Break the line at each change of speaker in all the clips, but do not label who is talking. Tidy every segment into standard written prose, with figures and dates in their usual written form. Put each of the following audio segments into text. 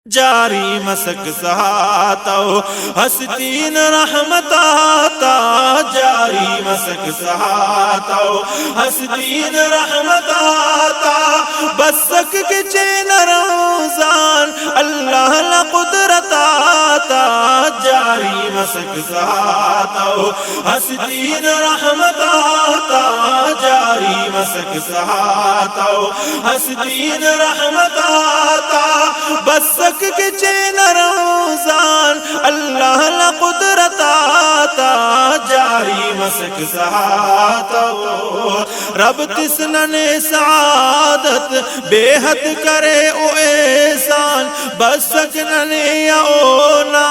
جاری مسک سہاتو ہستین رحمت آتا جاری مسک سہاتو ہستین رحمت آتا بسک کے چین روزان اللہ لقدرت آتا جاری مسک سہاتو ہستین رحمت آتا جاری مسک سہاتو ہستین رحمت آتا بسک کے چین روزان اللہ لقدرت آتا جاری مسک سہاتو رب تسنن سعادت بے حد کرے او احسان بسکنن یونا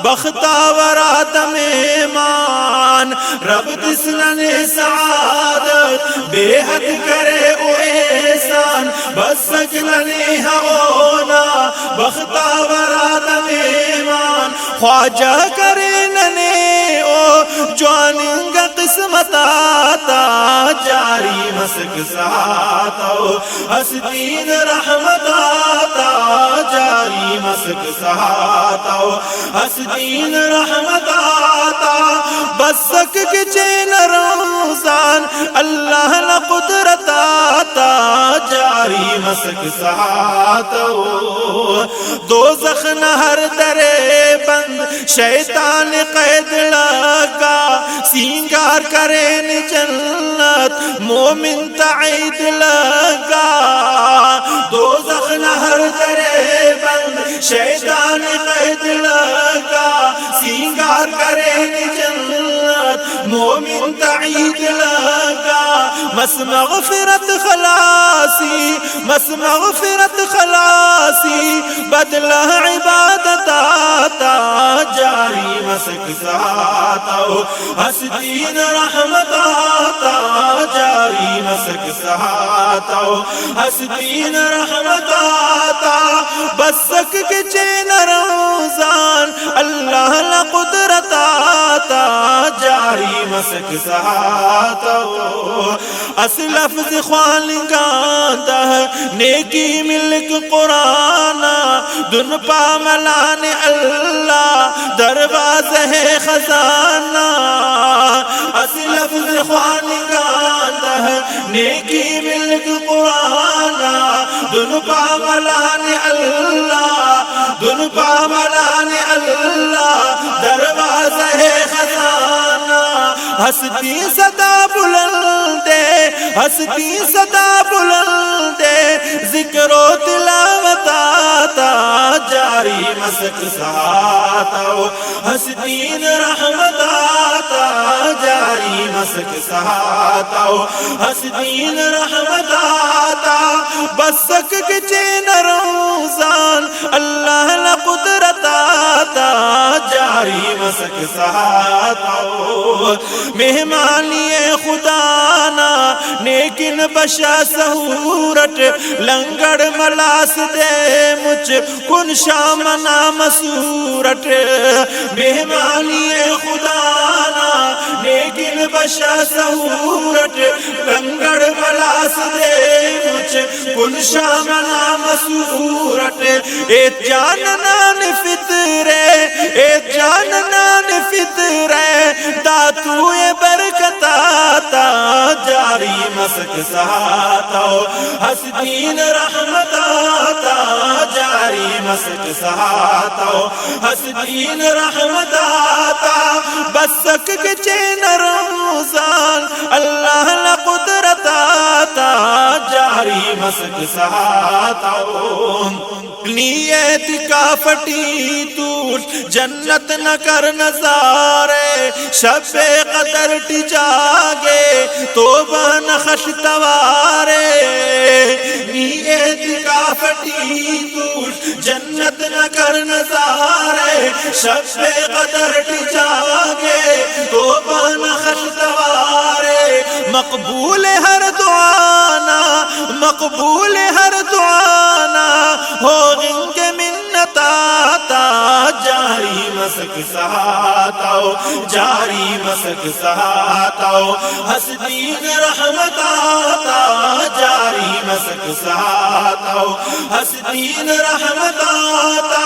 بختاورات میمان رب تسنن سعادت بے حد کرے او احسان بسکنن یونا بختاورات میمان خواجہ کرے ننے او جواننگ قسمت آتا جاری مسک سہاتو ہستین رحمت آتا جاری مسک سہاتو ہستین رحمت آتا بسک کے چین روزان اللہ لقدرت آتا جاری مسک سہاتو دوزخ نہر درے بند شیطان قید لگا سینگار کرین جنت مومن تعید لگا دوزخ نہر درے بند شیطان قید لگا سینگار کرین جنت مومن تعید لگا مس مغفرت خلاصی مس مغفرت خلاصی بدلہ عبادت آتا جاری مسک سہاتو ہستین رحمت آتا جاری مسک سہاتو ہستین رحمت آتا بسک کے چین روزان اللہ لقدرت آتا جاری مسک سہاتو اس لفظ خوانگاندہ نیکی ملک قرآن دن پا ملان اللہ دروازہ خزانہ اس لفظ خوانگاندہ نیکی ملک قرآن دن پا ملان اللہ دن پا ملان اللہ دروازہ خزانہ ہستی صدا بلندے ہستی صدا بلندے ذکر و تلاوت آتا جاری مسک سہاتو ہستین رحمت آتا جاری مسک سہاتو ہستین رحمت آتا بسک کے چین روزان اللہ لقدرت آتا جاری مسک سہاتو مہمانی خدا نا نیکن بشا سہورت لنگڑ ملاس دے مجھ کن شام نام سورت مہمانی خدا نا نیکن بشا سہورت لنگڑ ملاس دے مجھ کن شام نام سورت اے جاننان فطرے اے جاننان فطرے داتوئے برکت آتا جاری مسک سہاتو ہستین رحمت آتا جاری مسک سہاتو ہستین رحمت آتا بسک کے چین روزان اللہ لقدرت آتا جاری مسک سہاتو نیت کا پھٹی دور جنت نہ کر نظارے شب قدر ٹی جاگے توبہ نہ خش توارے نیت کا پھٹی دور جنت نہ کر نظارے شب قدر ٹی جاگے توبہ نہ خش توارے مقبول ہر دعانا مقبول ہر دعانا ہوگن کے منت آتا جاری مسک سہاتو جاری مسک سہاتو ہستین رحمت آتا جاری مسک سہاتو ہستین رحمت آتا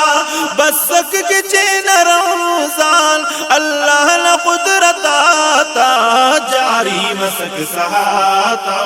بسک کے چین رمضان اللہ لا قدرت آتا جاری مسک سہاتا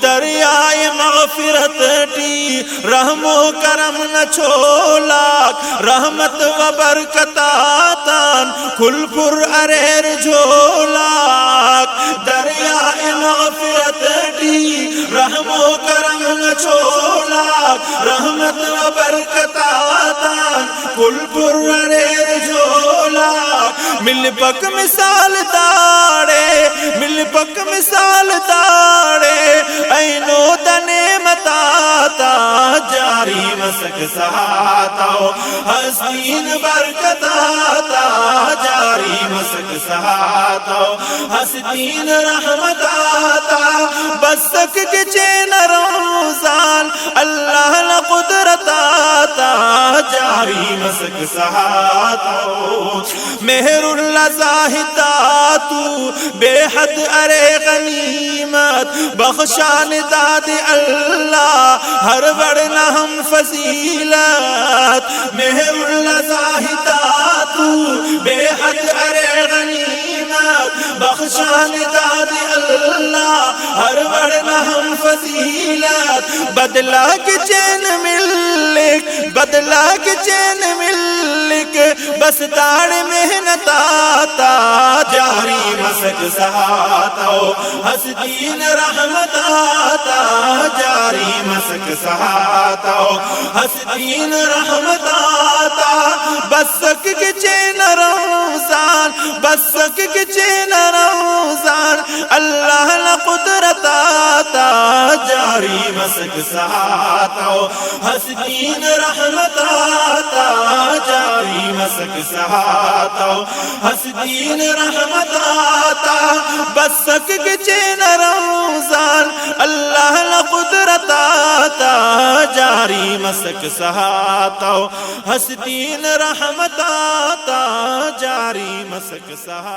دریائے مغفرت ٹی رحم و کرم نہ چھولاک رحمت و برکت آتان کھل پر اریر جھولاک دریائے مغفرت ٹی رحم و کرم نہ چھولاک رحمت و برکت آتان کھل پر اریر جھولاک مل پک مثال داڑے مل پک مثال داڑے اینو دنے متاتا جاری مسک سہاتا حسین برکت آتا جاری مسک سہاتا حسین رحمت آتا بسک کے چین رمضان اللہ لا قدرت آتا جاری مسک سہاتا مہر اللہ زاہدہ تو بے حد ارے غنیمت بخشان داد اللہ ہر بڑھنا ہم فضیلت مہر اللہ زاہدہ تو بے حد ارے غنیمت بخشان داد اللہ ہر بڑھنا ہم فضیلت بدلا کے چین ملک بدلا کے چین ملک بس داڑ محنت آتا جاری مسک سہاتا حسین رحمت آتا جاری مسک سہاتا حسین رحمت آتا بسک کے چین رمضان بسک کے چین رمضان اللہ لا قدرت آتا جاری مسک سہاتا حسین رحمت آتا جاری مسک سہاتا حسین رحمت آتا بسک کے چین رمضان اللہ لا قدرت آتا جاری مسک سہاتا حسین رحمت آتا جاری مسک سہاتا